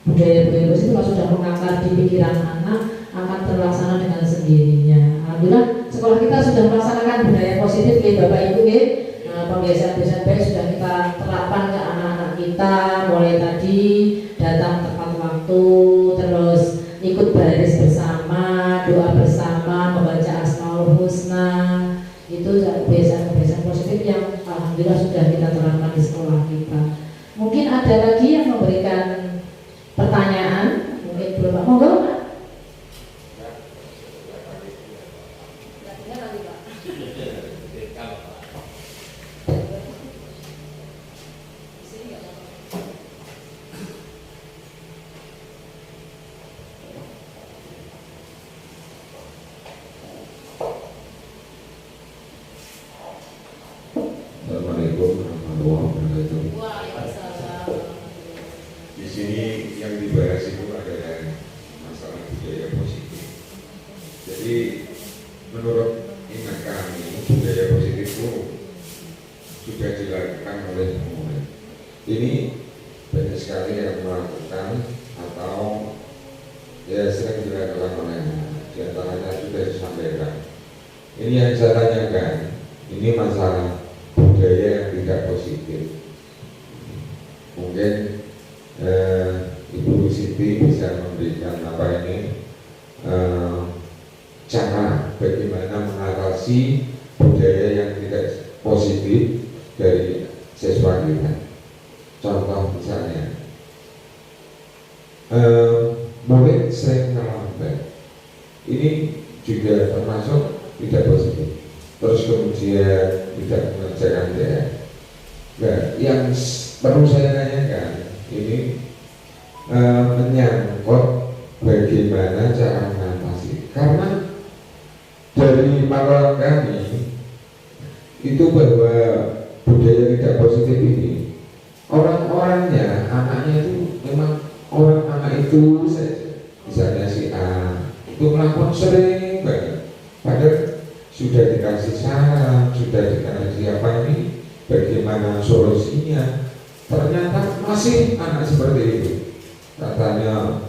Budaya-budaya positif kalau sudah mengakar di pikiran anak akan terlaksana dengan sendirinya. Alhamdulillah sekolah kita sudah melaksanakan budaya positif ya Bapak Ibu ya. Pembiasaan-pembiasaan baik sudah kita terapkan ke anak-anak kita, mulai tadi datang tepat waktu, terus ikut baris bersama, doa bersama, membaca Asmaul Husna. Itu kebiasaan-kebiasaan positif yang alhamdulillah sudah kita terapkan di sekolah kita. Mungkin ada lagi yang memberikan pertanyaan, mungkin belum Pak, monggo Pak.
Assalamualaikum warahmatullahi wabarakatuh.
Waalaikumsalam.
Di sini yang dibahas itu adalah masalah budaya positif. Jadi menurut iman kami budaya positif itu sudah dilakukan oleh semua. Ini banyak sekali yang melakukan atau ya sering dilakukan oleh di antaranya sudah disampaikan. Ini yang saya tanyakan, ini masalah budaya yang tidak positif. Mungkin Ibu Siti bisa memberikan cara bagaimana mengatasi budaya yang tidak positif dari siswa kita. Contoh misalnya, murid sering terlambat. Ini juga termasuk tidak positif. Terus kemudian tidak mengerjakan PR. Nah, yang perlu saya tanyakan ini menyangkut bagaimana cara mengatasi. Karena dari pantauan kami itu bahwa budaya tidak positif ini orang-orangnya, anaknya itu memang orang anak itu saja. Misalnya si A itu melakukan sering banget. Padahal sudah dikasih saran, sudah dikasih apa ini, bagaimana solusinya, ternyata masih anak seperti itu. Katanya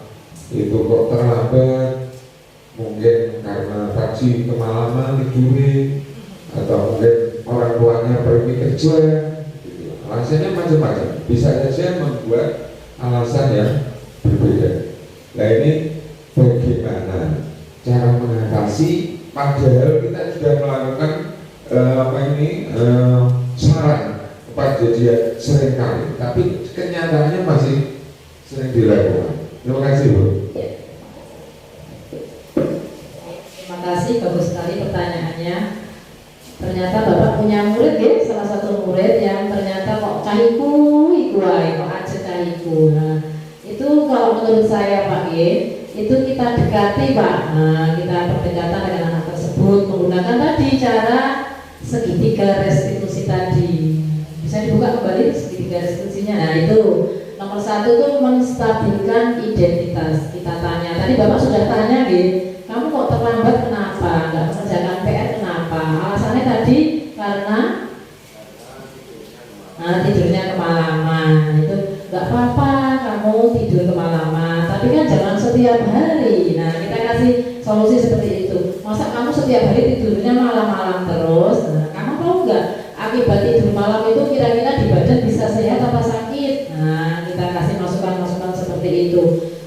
itu kok terlambat, mungkin karena taksi kemalaman tidurin, atau mungkin orang tuanya pergi kerja, gitu. Alasannya macam-macam, bisa saja membuat alasan yang berbeda. Nah ini bagaimana cara mengatasi? Padahal kita sudah melakukan saran kepada dia sering kali, tapi kenyataannya masih sering dilakukan. Terima kasih Bu.
Terima kasih, bagus sekali pertanyaannya. Ternyata Bapak punya murid ya, salah satu murid yang ternyata kok cahiku ikuai, kok aja cahiku. Nah, itu kalau menurut saya Pak ya, itu kita dekati Pak. Nah, kita pendekatan dengan anak tersebut menggunakan tadi cara segitiga restitusi tadi. Bisa dibuka kembali segitiga restitusinya. Nah itu nomor satu tuh menstabilkan identitas. Kita tanya, tadi Bapak sudah tanya gitu, kamu kok terlambat kenapa? Nggak mengerjakan PR kenapa? Alasannya tadi karena tidurnya kemalaman. Itu nggak apa-apa kamu tidur kemalaman, tapi kan jangan setiap hari. Nah kita kasih solusi seperti itu. Masa kamu setiap hari tidurnya malam-malam terus? Nah, kamu tahu nggak akibat tidur malam itu kira-kira di badan bisa sehat apa sakit? Nah kita kasih masukan-masukan seperti itu.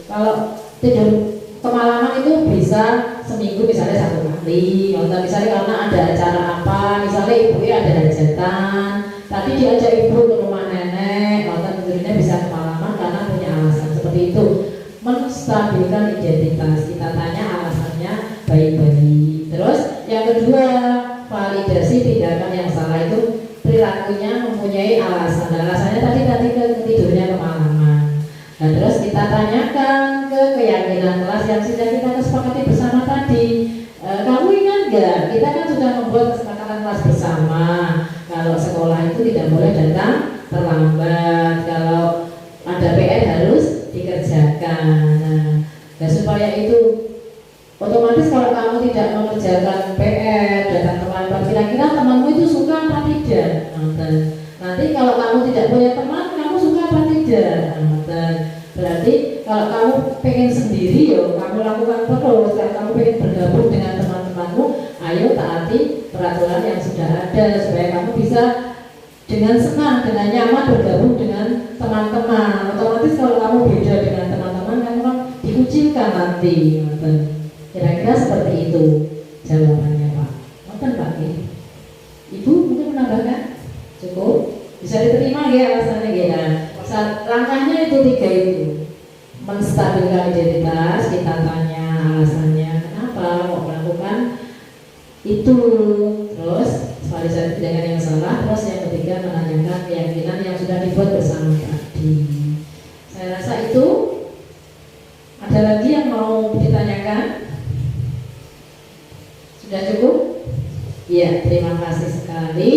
Kalau tidur kemalaman itu bisa seminggu misalnya 1 kali. Kalau misalnya karena ada acara apa, misalnya ibu ada hajatan, tadi diajak ibu ke rumah nenek, kalau tidurnya bisa kemalaman karena punya alasan seperti itu. Menstabilkan identitas, kita tanya alasannya baik-baik. Terus yang kedua, validasi tindakan yang salah itu perilakunya mempunyai alasan. Dan alasannya tadi tidurnya kemalaman. tanyakan ke keyakinan kelas yang sudah kita kesepakati bersama tadi. Kamu ingat nggak? Kita kan sudah membuat kesepakatan kelas bersama. Kalau sekolah itu tidak boleh datang terlambat. Kalau ada PR harus dikerjakan. Nah, supaya itu otomatis kalau kamu tidak mengerjakan PR, datang terlambat, kira-kira temanmu itu suka apa tidak? Nanti kalau kamu tidak punya teman, kamu suka apa tidak? Berarti kalau kamu pengen sendiri, kamu lakukan terus. Kalau kamu pengen bergabung dengan teman-temanmu, ayo taati peraturan yang sudah ada supaya kamu bisa dengan senang, dengan nyaman bergabung dengan teman-teman. Otomatis kalau kamu beda dengan teman-teman, kamu kan dikucilkan nanti. Kira-kira seperti itu jawabannya, Pak. Nonton Pak. Ibu mungkin menambahkan? Cukup? Bisa diterima ya alasannya ya. Langkahnya itu 3 itu. Menstabilkan identitas, kita tanya alasannya kenapa mau melakukan itu, terus validasi dengan yang salah, terus yang ketiga menanyakan keyakinan yang sudah dibuat bersama tadi. Saya rasa itu. Ada lagi yang mau ditanyakan? Sudah cukup? Iya, terima kasih sekali.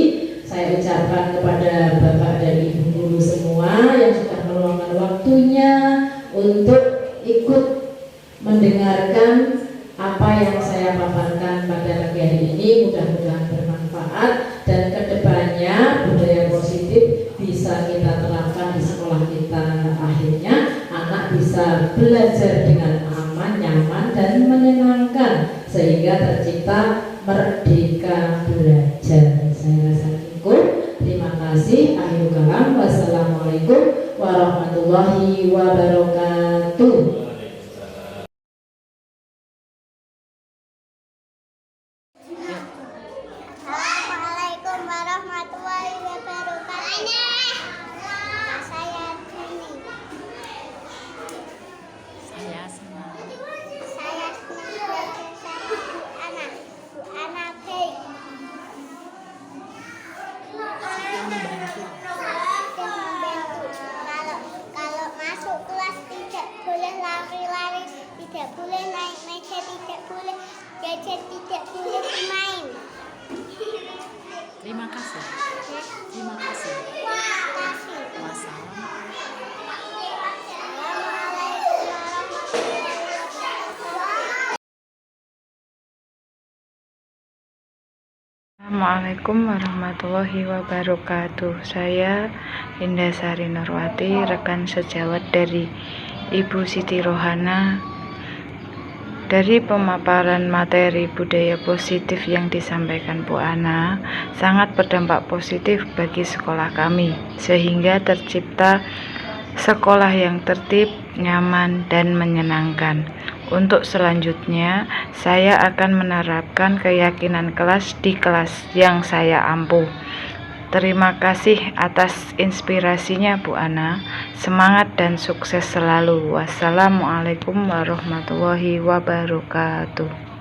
Saya ucapkan kepada Bapak dan Ibu guru semua yang sudah meluangkan waktunya untuk ikut mendengarkan apa yang saya paparkan pada pagi hari ini. Mudah-mudahan bermanfaat dan kedepannya budaya positif bisa kita terapkan di sekolah kita. Akhirnya anak bisa belajar dengan aman, nyaman, dan menyenangkan sehingga tercipta merdeka belajar. Saya rasa cukup. Terima kasih. Akhirul kalam. Wassalamualaikum warahmatullahi wabarakatuh.
Assalamualaikum warahmatullahi wabarakatuh. Saya Dini. Saya senang belajar sama Bu Ana. Bu Ana baik. Membantu. Kalau masuk kelas tidak boleh lari-lari, tidak boleh naik meja, tidak boleh gadget, tidak boleh bermain.
Terima kasih. Terima kasih. Wassalam.
Assalamualaikum warahmatullahi wabarakatuh. Saya Indah Sari Nurwati, rekan sejawat dari Ibu Siti Rohana. Dari pemaparan materi budaya positif yang disampaikan Bu Ana, sangat berdampak positif bagi sekolah kami, sehingga tercipta sekolah yang tertib, nyaman, dan menyenangkan. Untuk selanjutnya, saya akan menerapkan keyakinan kelas di kelas yang saya ampuh. Terima kasih atas inspirasinya Bu Ana. Semangat dan sukses selalu. Wassalamualaikum warahmatullahi wabarakatuh.